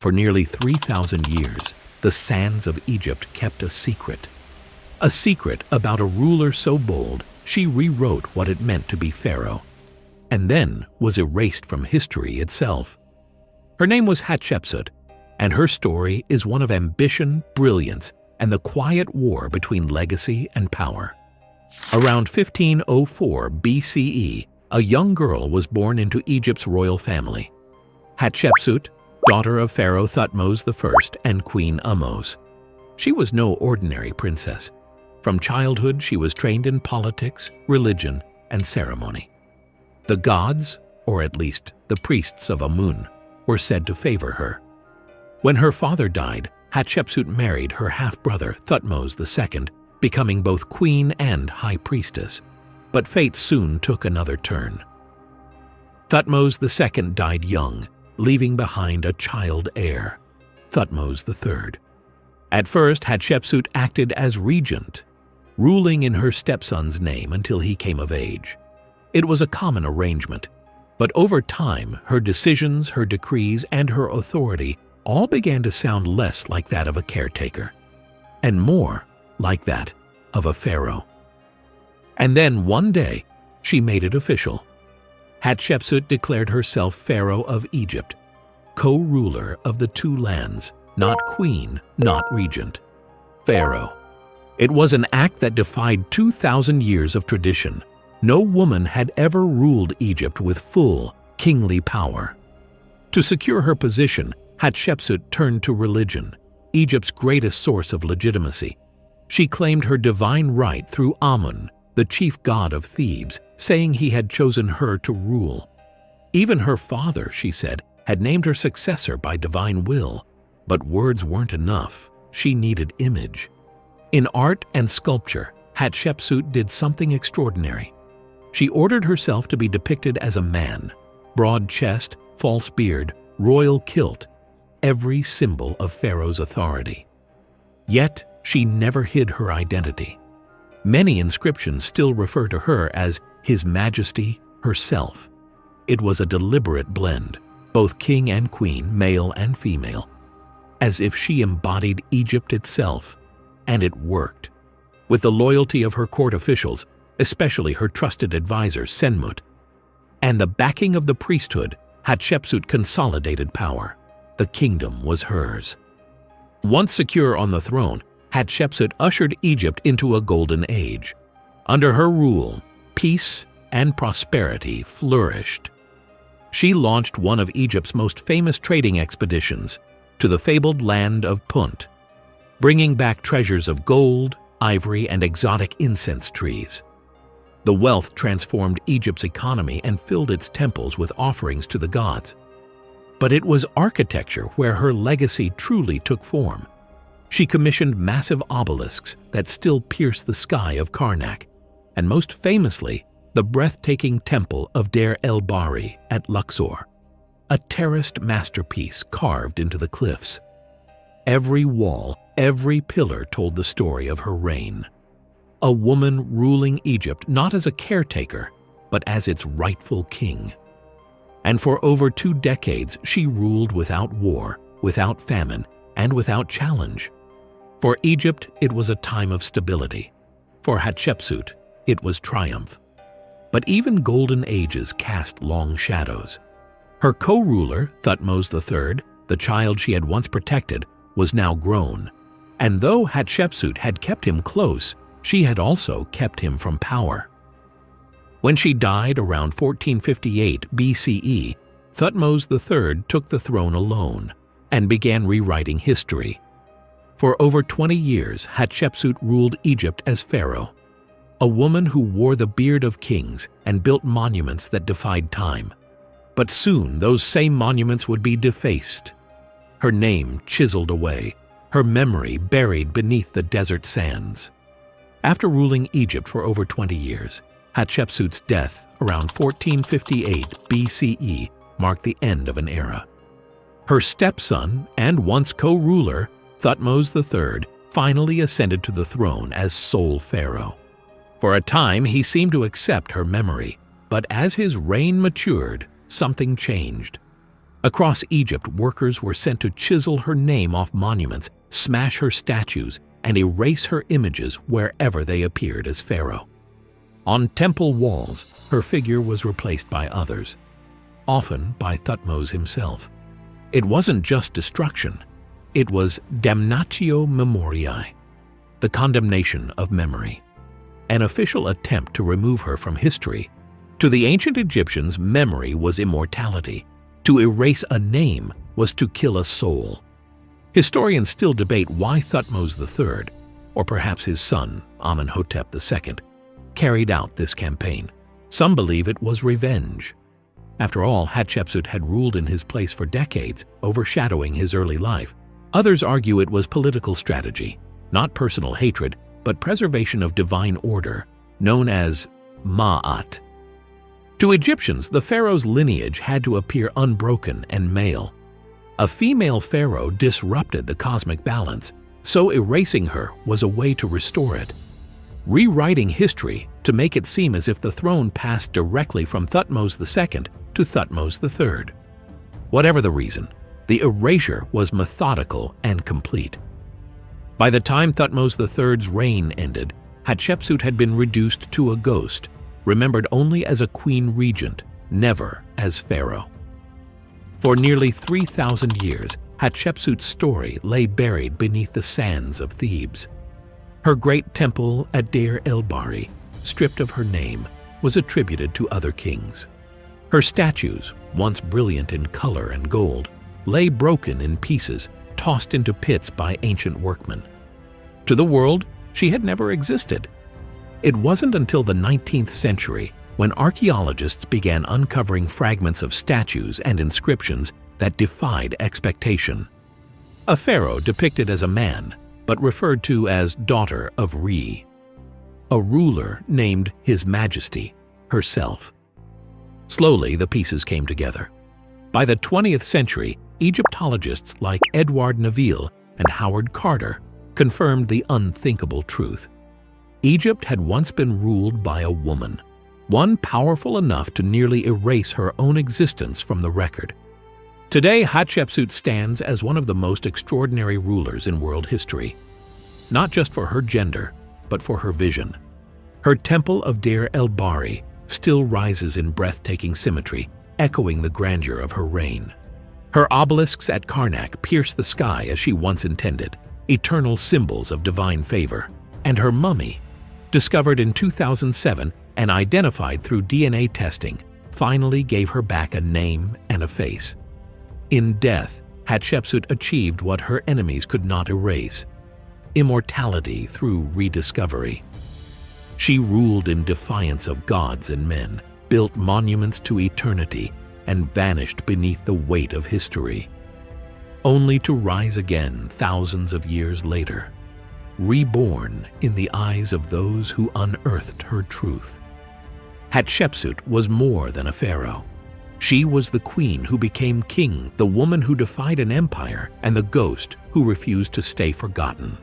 For nearly 3,000 years, the sands of Egypt kept a secret. A secret about a ruler so bold, she rewrote what it meant to be Pharaoh, and then was erased from history itself. Her name was Hatshepsut, and her story is one of ambition, brilliance, and the quiet war between legacy and power. Around 1504 BCE, a young girl was born into Egypt's royal family. Hatshepsut, daughter of Pharaoh Thutmose the First and Queen Ahmose. She was no ordinary princess. From childhood, she was trained in politics, religion, and ceremony. The gods, or at least the priests of Amun, were said to favor her. When her father died, Hatshepsut married her half-brother Thutmose II, becoming both queen and high priestess. But fate soon took another turn. Thutmose II died young, leaving behind a child heir, Thutmose the Third. At first, Hatshepsut acted as regent, ruling in her stepson's name until he came of age. It was a common arrangement, but over time, her decisions, her decrees, and her authority all began to sound less like that of a caretaker, and more like that of a pharaoh. And then one day, she made it official. Hatshepsut declared herself Pharaoh of Egypt, co-ruler of the two lands, not queen, not regent. Pharaoh. It was an act that defied 2,000 years of tradition. No woman had ever ruled Egypt with full, kingly power. To secure her position, Hatshepsut turned to religion, Egypt's greatest source of legitimacy. She claimed her divine right through Amun, the chief god of Thebes, saying he had chosen her to rule. Even her father, she said, had named her successor by divine will. But words weren't enough. She needed image. In art and sculpture, Hatshepsut did something extraordinary. She ordered herself to be depicted as a man, broad chest, false beard, royal kilt, every symbol of Pharaoh's authority. Yet, she never hid her identity. Many inscriptions still refer to her as His Majesty herself. It was a deliberate blend, both king and queen, male and female, as if she embodied Egypt itself, and it worked. With the loyalty of her court officials, especially her trusted advisor Senmut, and the backing of the priesthood, Hatshepsut consolidated power. The kingdom was hers. Once secure on the throne, Hatshepsut ushered Egypt into a golden age. Under her rule, peace and prosperity flourished. She launched one of Egypt's most famous trading expeditions to the fabled land of Punt, bringing back treasures of gold, ivory, and exotic incense trees. The wealth transformed Egypt's economy and filled its temples with offerings to the gods. But it was architecture where her legacy truly took form. She commissioned massive obelisks that still pierce the sky of Karnak, and most famously, the breathtaking temple of Deir el-Bahari at Luxor, a terraced masterpiece carved into the cliffs. Every wall, every pillar told the story of her reign. A woman ruling Egypt not as a caretaker, but as its rightful king. And for over 2 decades, she ruled without war, without famine, and without challenge. For Egypt, it was a time of stability. For Hatshepsut, it was triumph. But even golden ages cast long shadows. Her co-ruler, Thutmose the Third, the child she had once protected, was now grown. And though Hatshepsut had kept him close, she had also kept him from power. When she died around 1458 BCE, Thutmose III took the throne alone and began rewriting history. For over 20 years, Hatshepsut ruled Egypt as pharaoh, a woman who wore the beard of kings and built monuments that defied time. But soon those same monuments would be defaced, her name chiseled away, her memory buried beneath the desert sands. After ruling Egypt for over 20 years, Hatshepsut's death around 1458 BCE marked the end of an era. Her stepson and once co-ruler, Thutmose III, finally ascended to the throne as sole pharaoh. For a time, he seemed to accept her memory, but as his reign matured, something changed. Across Egypt, workers were sent to chisel her name off monuments, smash her statues, and erase her images wherever they appeared as Pharaoh. On temple walls, her figure was replaced by others, often by Thutmose himself. It wasn't just destruction, it was damnatio memoriae, the condemnation of memory, an official attempt to remove her from history. To the ancient Egyptians, memory was immortality. To erase a name was to kill a soul. Historians still debate why Thutmose the Third, or perhaps his son, Amenhotep II, carried out this campaign. Some believe it was revenge. After all, Hatshepsut had ruled in his place for decades, overshadowing his early life. Others argue it was political strategy, not personal hatred, but preservation of divine order, known as Ma'at. To Egyptians, the pharaoh's lineage had to appear unbroken and male. A female pharaoh disrupted the cosmic balance, so erasing her was a way to restore it. Rewriting history to make it seem as if the throne passed directly from Thutmose II to Thutmose III. Whatever the reason, the erasure was methodical and complete. By the time Thutmose III's reign ended, Hatshepsut had been reduced to a ghost, remembered only as a queen regent, never as pharaoh. For nearly 3,000 years, Hatshepsut's story lay buried beneath the sands of Thebes. Her great temple at Deir el-Bahari, stripped of her name, was attributed to other kings. Her statues, once brilliant in color and gold, lay broken in pieces, tossed into pits by ancient workmen. To the world, she had never existed. It wasn't until the 19th century when archaeologists began uncovering fragments of statues and inscriptions that defied expectation. A pharaoh depicted as a man, but referred to as daughter of Re. A ruler named His Majesty herself. Slowly, the pieces came together. By the 20th century, Egyptologists like Edward Neville and Howard Carter confirmed the unthinkable truth. Egypt had once been ruled by a woman, one powerful enough to nearly erase her own existence from the record. Today, Hatshepsut stands as one of the most extraordinary rulers in world history, not just for her gender, but for her vision. Her temple of Deir el-Bahari still rises in breathtaking symmetry, echoing the grandeur of her reign. Her obelisks at Karnak pierce the sky as she once intended, eternal symbols of divine favor. And her mummy, discovered in 2007 and identified through DNA testing, finally gave her back a name and a face. In death, Hatshepsut achieved what her enemies could not erase: immortality through rediscovery. She ruled in defiance of gods and men, built monuments to eternity, and vanished beneath the weight of history, only to rise again thousands of years later, reborn in the eyes of those who unearthed her truth. Hatshepsut was more than a pharaoh. She was the queen who became king, the woman who defied an empire, and the ghost who refused to stay forgotten.